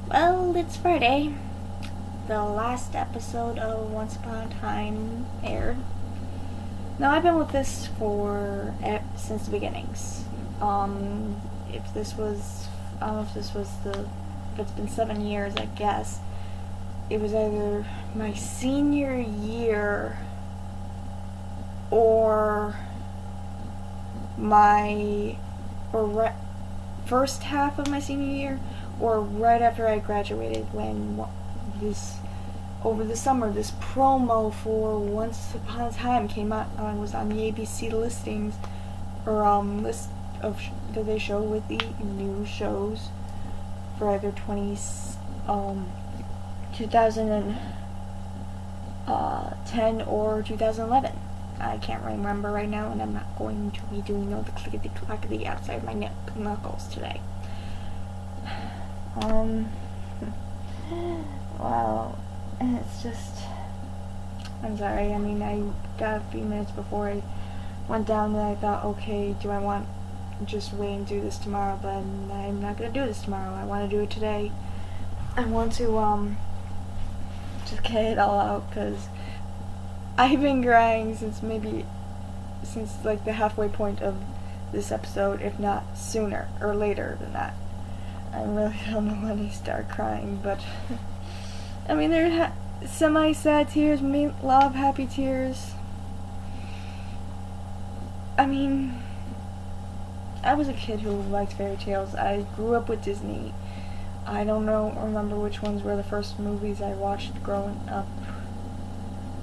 Well, it's Friday. The last episode of Once Upon a Time aired. Now, I've been with this for since the beginnings. If this was, I don't know if this was if it's been 7 years, I guess. It was either my senior year or my, first half of my senior year, or right after I graduated, when this over the summer this promo for Once Upon a Time came out. I was on the ABC listings, or list of that they show with the new shows for either 2010 or 2011. I can't remember right now, and I'm not going to be doing all the clickety-clackety outside my knuckles today. Well, it's just, I'm sorry. I mean, I got a few minutes before I went down, and I thought, okay, do I want just wait and do this tomorrow? But I'm not gonna do this tomorrow. I want to do it today. I want to just get it all out, because I've been crying since like the halfway point of this episode, if not sooner or later than that. I really don't know when I start crying, but I mean, they're semi-sad tears, love, happy tears. I mean, I was a kid who liked fairy tales. I grew up with Disney. I don't remember which ones were the first movies I watched growing up.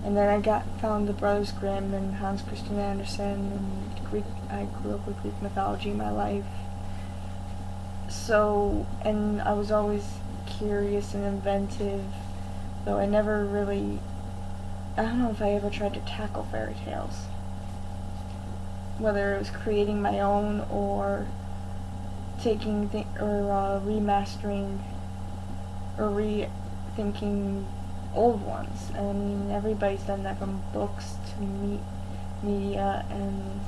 And then I found the Brothers Grimm and Hans Christian Andersen, and I grew up with Greek mythology in my life. So, and I was always curious and inventive, though I never really, I don't know if I ever tried to tackle fairy tales. Whether it was creating my own or taking remastering or rethinking old ones. I mean, everybody's done that, from books to media. And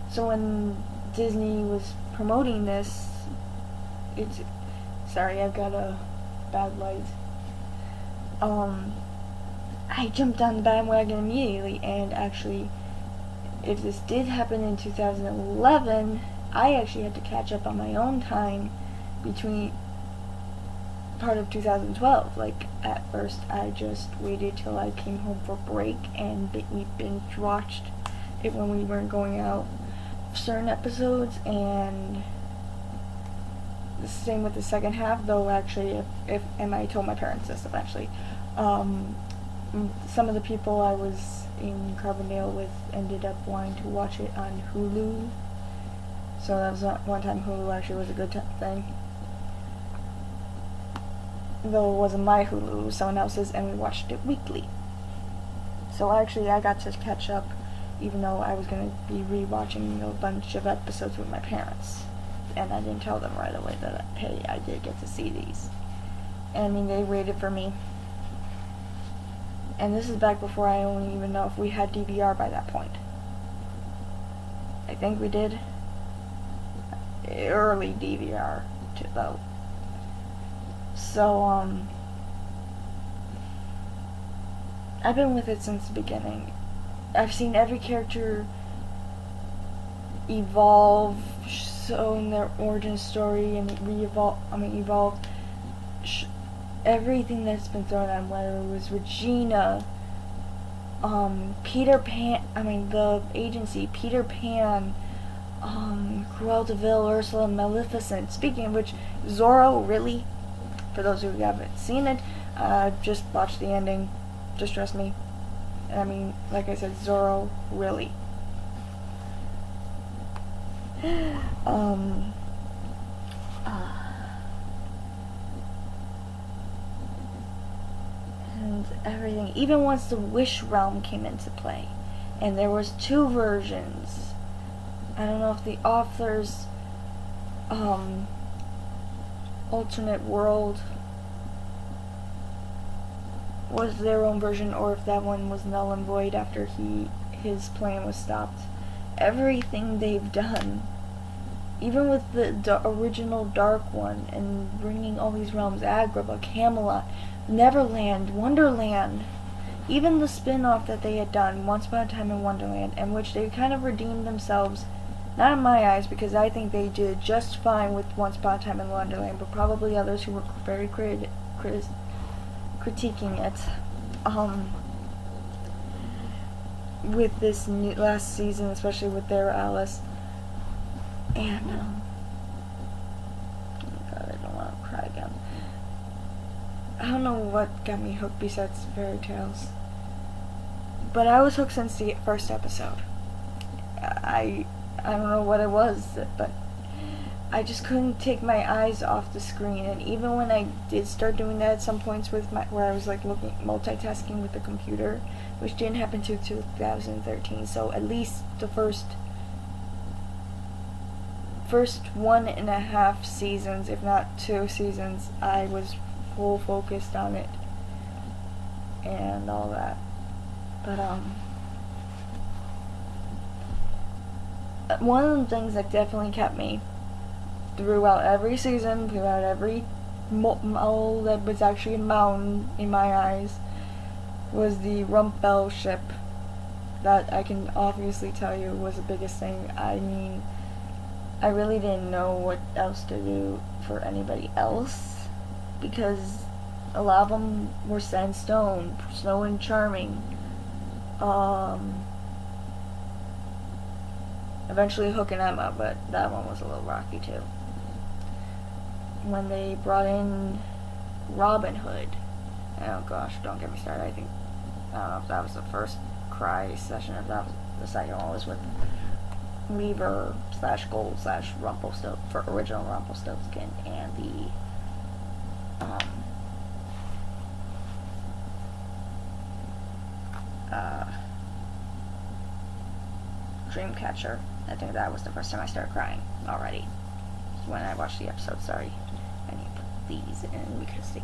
so when Disney was promoting this, sorry, I've got a bad light. I jumped on the bandwagon immediately, and actually, if this did happen in 2011, I actually had to catch up on my own time between part of 2012. Like, at first, I just waited till I came home for break, and we binge watched it when we weren't going out, certain episodes. And the same with the second half, though. Actually, and I told my parents this eventually. Some of the people I was in Carbondale with ended up wanting to watch it on Hulu. So that was one time Hulu actually was a good thing. Though it wasn't my Hulu, it was someone else's, and we watched it weekly. So actually, I got to catch up, even though I was going to be rewatching a bunch of episodes with my parents. And I didn't tell them right away that, hey, I did get to see these. And I mean, they waited for me. And this is back before I don't even know if we had DVR by that point. I think we did. Early DVR, though. So, I've been with it since the beginning. I've seen every character evolve, in their origin story, and evolve. Everything that's been thrown on, whether it was Regina, Peter Pan, the agency, Peter Pan, Cruella de Vil, Ursula, Maleficent. Speaking of which, Zorro, really? For those who haven't seen it, just watch the ending. Just trust me. I mean, like I said, Zorro, really. And everything, even once the Wish Realm came into play, and there was 2 versions. I don't know if the author's alternate world was their own version, or if that one was null and void after his plan was stopped. Everything they've done even with the original Dark One and bringing all these realms, Agrabah, Camelot, Neverland, Wonderland, even the spin-off that they had done, Once Upon a Time in Wonderland, in which they kind of redeemed themselves, not in my eyes, because I think they did just fine with Once Upon a Time in Wonderland, but probably others who were very critiquing it, with this last season, especially with their Alice. And, oh god, I don't want to cry again. I don't know what got me hooked besides fairy tales. But I was hooked since the first episode. I don't know what it was, but I just couldn't take my eyes off the screen. And even when I did start doing that at some points with where I was like multitasking with the computer, which didn't happen to 2013. So at least the first 1.5 seasons, if not 2 seasons, I was full focused on it and all that. But one of the things that definitely kept me throughout every season, throughout every mole that was actually a mountain in my eyes, was the Rumpel ship. That I can obviously tell you was the biggest thing. I mean, I really didn't know what else to do for anybody else, because a lot of them were set in stone, Snow and Charming. Eventually Hook and Emma, but that one was a little rocky too. When they brought in Robin Hood, oh gosh, don't get me started. I don't know if that was the first cry session, or if that was the second one, was with Weaver / Gold / Rumpelstiltskin, for original Rumpelstiltskin, and the Dreamcatcher. I think that was the first time I started crying already. When I watched the episode, sorry. I need to put these in because they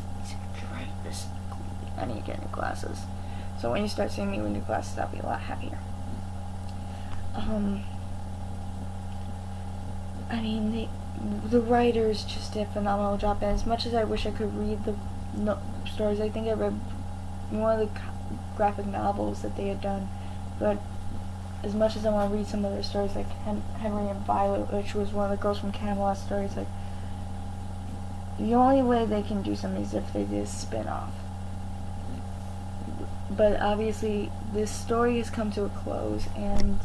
drive this. I need to get new glasses. So when you start seeing me with new glasses, I'll be a lot happier. I mean, the writers just did a phenomenal job, and as much as I wish I could read the stories, I think I read one of the graphic novels that they had done, but as much as I want to read some of their stories, like Henry and Violet, which was one of the girls from Camelot stories, like, the only way they can do something is if they did a spin-off. But obviously, this story has come to a close, and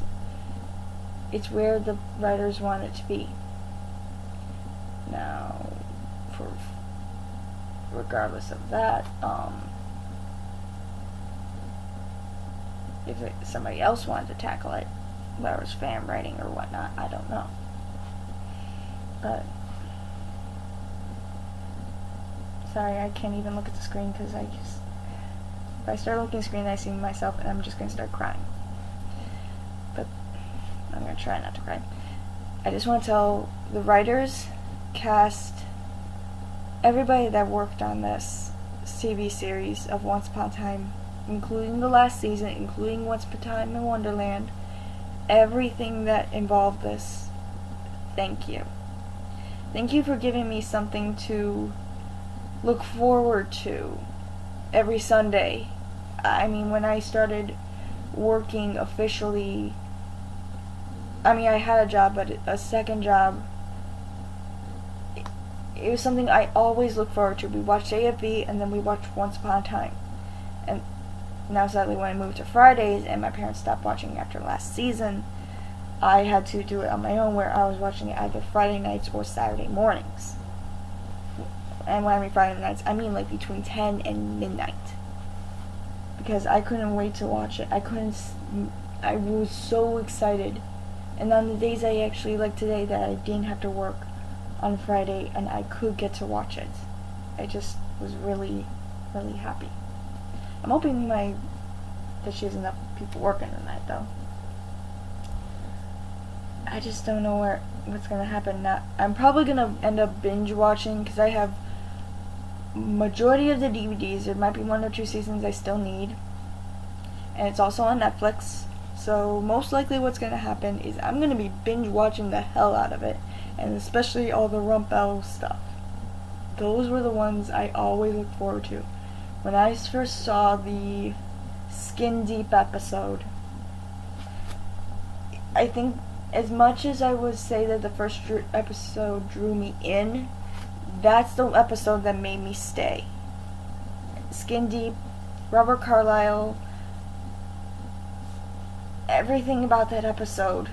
it's where the writers want it to be. Now, regardless of that, if somebody else wanted to tackle it, whether it was fan writing or whatnot, I don't know. But sorry, I can't even look at the screen because if I start looking at the screen, I see myself and I'm just going to start crying. But I'm going to try not to cry. I just want to tell the writers, cast, everybody that worked on this TV series of Once Upon a Time, including the last season, including Once Upon a Time in Wonderland, everything that involved this, thank you. Thank you for giving me something to look forward to every Sunday. I mean, when I started working officially, I mean, I had a job, but a second job, it was something I always look forward to. We watched AFV, and then we watched Once Upon a Time. And now, sadly, when I moved to Fridays, and my parents stopped watching after last season, I had to do it on my own, where I was watching it either Friday nights or Saturday mornings. And when I mean Friday nights, I mean like between 10 and midnight. Because I couldn't wait to watch it. I was so excited. And on the days I actually, like today, that I didn't have to work on Friday and I could get to watch it, I just was really, really happy. I'm hoping that she has enough people working tonight, though. I just don't know what's gonna happen now. I'm probably gonna end up binge watching because I have majority of the DVDs. There might be 1 or 2 seasons I still need, and it's also on Netflix. So most likely, what's gonna happen is I'm gonna be binge watching the hell out of it, and especially all the Rumpel stuff. Those were the ones I always looked forward to. When I first saw the Skin Deep episode, I think as much as I would say that the first episode drew me in, that's the episode that made me stay. Skin Deep, Robert Carlyle, everything about that episode,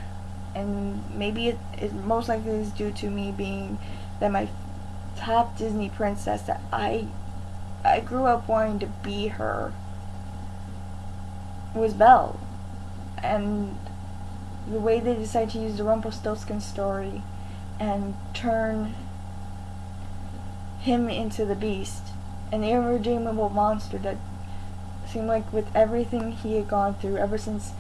and maybe it most likely is due to me being that my top Disney princess that I grew up wanting to be her was Belle. And the way they decided to use the Rumpelstiltskin story and turn him into the Beast, an irredeemable monster that seemed like with everything he had gone through ever since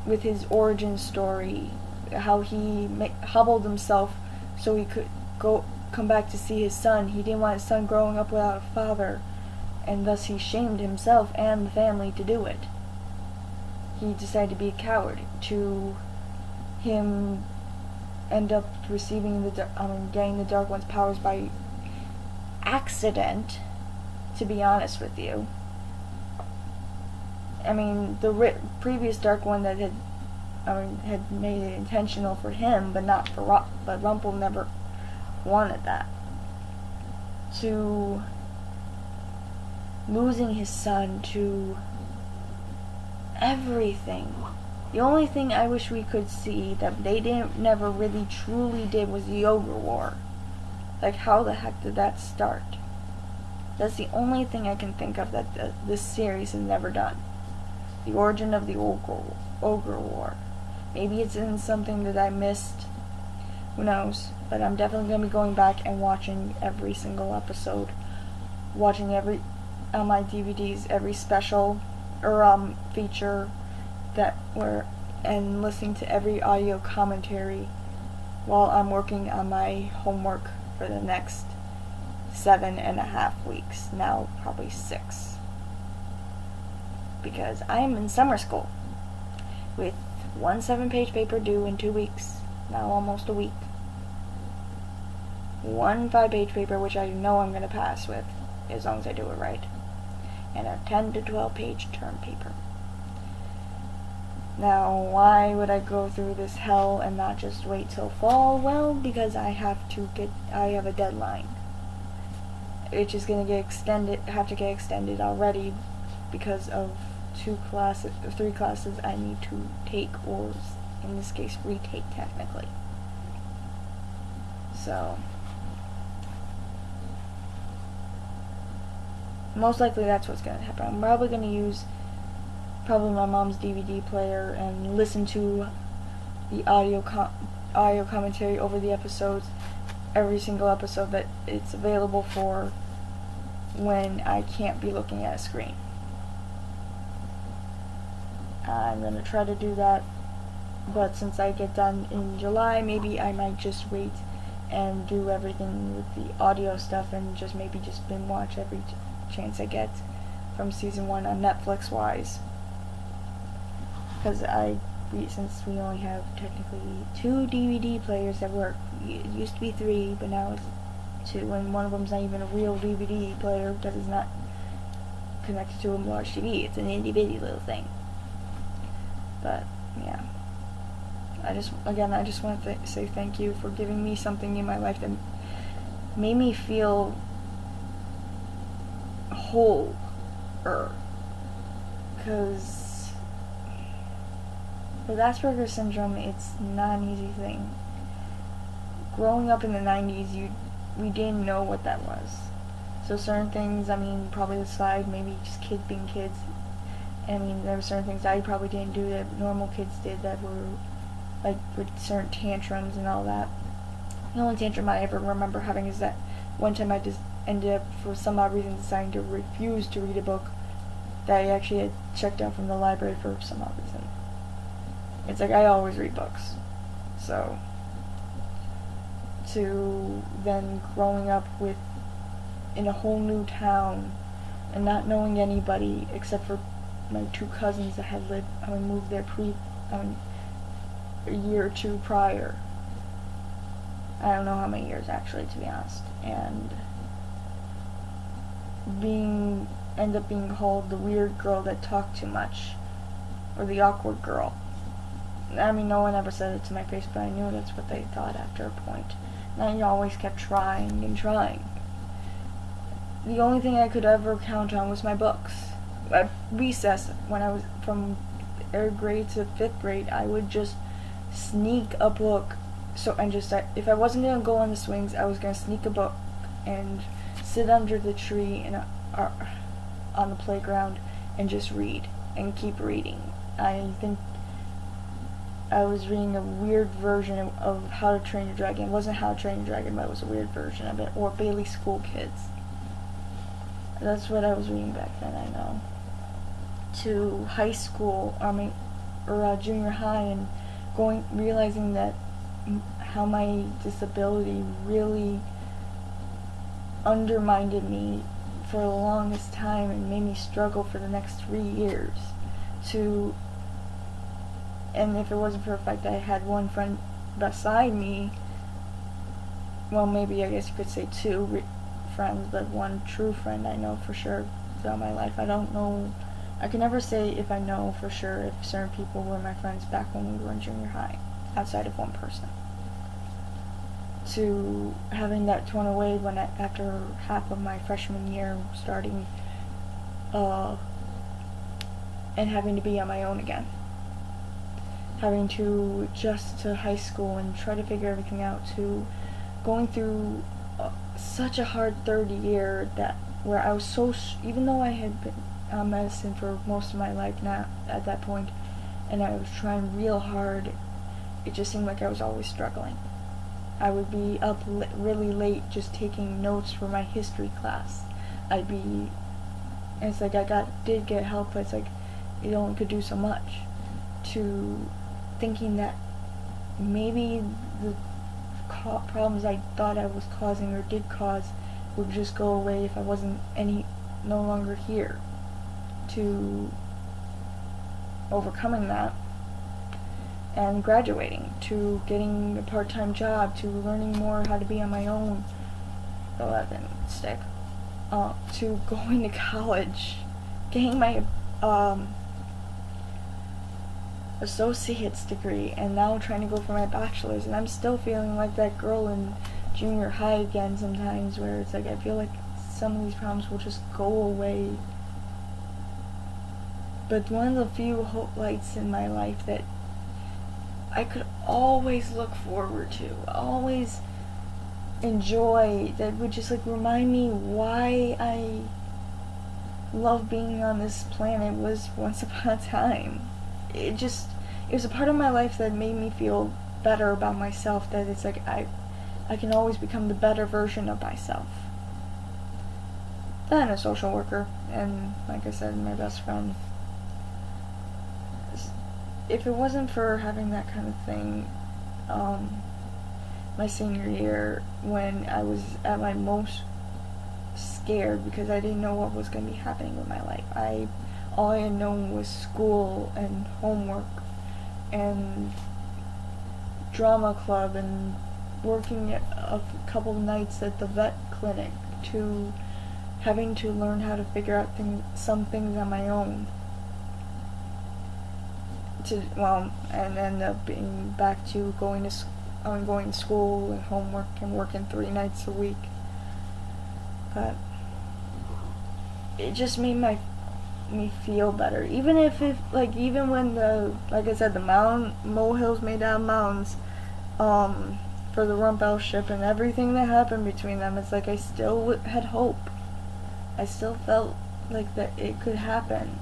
with his origin story, how he hobbled himself so he could come back to see his son. He didn't want his son growing up without a father, and thus he shamed himself and the family to do it. He decided to be a coward, to him end up receiving getting the Dark One's powers by accident, to be honest with you. I mean, the previous Dark One that had made it intentional for him, but not for but Rumple never wanted that. To losing his son, to everything. The only thing I wish we could see that they never really truly did was the Ogre War. Like, how the heck did that start? That's the only thing I can think of that this series has never done. The origin of the Ogre War. Maybe it's in something that I missed. Who knows? But I'm definitely going to be going back and watching every single episode. Watching on my DVDs, every special or feature and listening to every audio commentary while I'm working on my homework for the next 7.5 weeks. Now probably 6. Because I'm in summer school with 1 7-page paper due in 2 weeks. Now almost a week. 1 5-page paper which I know I'm going to pass with as long as I do it right. And a 10 to 12-page term paper. Now, why would I go through this hell and not just wait till fall? Well, because I have a deadline. Which is going to have to get extended already because of 3 classes I need to take, or in this case, retake technically. So, most likely that's what's going to happen. I'm probably going to use my mom's DVD player and listen to the audio commentary over the episodes, every single episode that it's available for when I can't be looking at a screen. I'm going to try to do that, but since I get done in July, maybe I might just wait and do everything with the audio stuff and just binge watch every chance I get from season 1 on Netflix wise. Because since we only have technically 2 DVD players that work, it used to be 3, but now it's 2, and one of them's not even a real DVD player because it's not connected to a large TV. It's an itty bitty little thing. But yeah, I just want to say thank you for giving me something in my life that made me feel whole, because with Asperger's syndrome, it's not an easy thing. Growing up in the 90s, we didn't know what that was. So certain things, probably aside, maybe just kids being kids, there were certain ththings I probably didn't do that normal kids did that were, like, with certain tantrums and all that. The only tantrum I ever remember having is that one time I just ended up, for some odd reason, deciding to refuse to read a book that I actually had checked out from the library for some odd reason. It's like I always read books. So, to then growing up in a whole new town and not knowing anybody except for my 2 cousins that had moved there a year or 2 prior. I don't know how many years actually, to be honest. And end up being called the weird girl that talked too much, or the awkward girl. I mean, no one ever said it to my face, but I knew that's what they thought after a point. And I always kept trying and trying. The only thing I could ever count on was my books. At recess, when I was from 3rd grade to 5th grade, I would just sneak a book. If I wasn't gonna go on the swings, I was gonna sneak a book and sit under the tree on the playground and just read and keep reading. I think I was reading a weird version of How to Train Your Dragon. It wasn't How to Train Your Dragon, but it was a weird version of it. Or Bailey School Kids. That's what I was reading back then, I know. To high school, junior high, and realizing that how my disability really undermined me for the longest time and made me struggle for the next 3 years. And if it wasn't for the fact that I had one friend beside me, well, maybe I guess you could say 2 friends, but one true friend I know for sure throughout my life. I don't know, I can never say if I know for sure if certain people were my friends back when we were in junior high, outside of one person. To having that torn away after half of my freshman year starting, and having to be on my own again. Having to adjust to high school and try to figure everything out, to going through such a hard third year where I was even though I had been on medicine for most of my life now at that point, and I was trying real hard, it just seemed like I was always struggling. I would be up really late just taking notes for my history class. And it's like I did get help, but it's like you only could do so much. To thinking that maybe the problems I thought I was causing or did cause would just go away if I wasn't no longer here. To overcoming that and graduating, to getting a part-time job, to learning more how to be on my own. Oh, that didn't stick. To going to college, getting my associate's degree, and now trying to go for my bachelor's, and I'm still feeling like that girl in junior high again sometimes, where it's like I feel like some of these problems will just go away. But one of the few hope lights in my life that I could always look forward to, always enjoy, that would just like remind me why I love being on this planet, was Once Upon a Time. It was a part of my life that made me feel better about myself, that it's like I can always become the better version of myself. Then a social worker, and like I said, my best friend. If it wasn't for having that kind of thing, my senior year, when I was at my most scared because I didn't know what was going to be happening with my life. All I had known was school and homework and drama club and working a couple nights at the vet clinic, to having to learn how to figure out some things on my own. And end up being back to going to school and homework and working 3 nights a week. But it just made me feel better. Even when like I said, the molehills made out of mountains, for the Rumpel ship and everything that happened between them, it's like I still had hope. I still felt like that it could happen.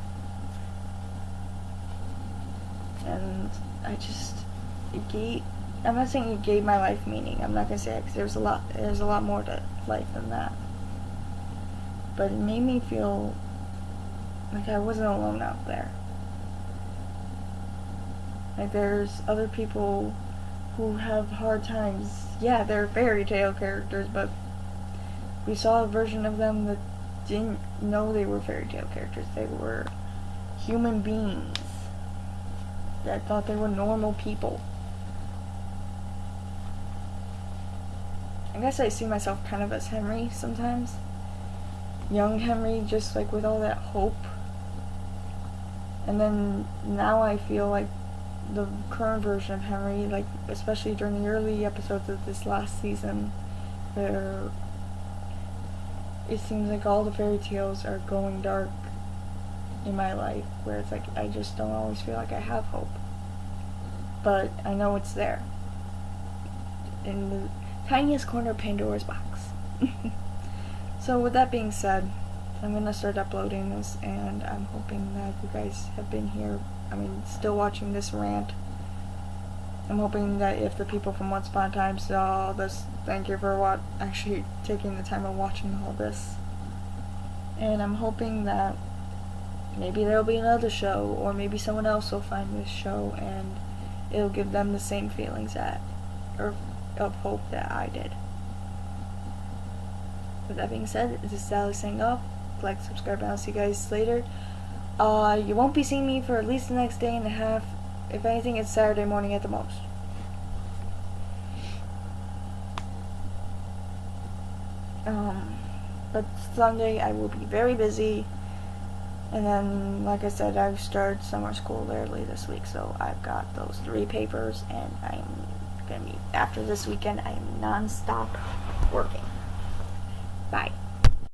And I'm not saying it gave my life meaning. I'm not gonna say it, because there's a lot more to life than that. But it made me feel like I wasn't alone out there. Like there's other people who have hard times. Yeah, they're fairy tale characters, but we saw a version of them that didn't know they were fairy tale characters. They were human beings that thought they were normal people. I guess I see myself kind of as Henry sometimes. Young Henry, just like with all that hope. And then now I feel like the current version of Henry, like especially during the early episodes of this last season, where it seems like all the fairy tales are going dark in my life, where it's like I just don't always feel like I have hope. But I know it's there. In the tiniest corner of Pandora's box. So with that being said, I'm going to start uploading this, and I'm hoping that you guys have been here, still watching this rant. I'm hoping that if the people from Once Upon a Time saw this, thank you for actually taking the time of watching all this. And I'm hoping that maybe there'll be another show, or maybe someone else will find this show and it'll give them the same feelings of hope that I did. With that being said, this is Sally saying off. Like, subscribe, and I'll see you guys later. You won't be seeing me for at least the next day and a half. If anything, it's Saturday morning at the most. But Sunday I will be very busy. And then, like I said, I've started summer school early this week, so I've got those 3 papers, and I'm gonna be, after this weekend, I am non-stop working. Bye.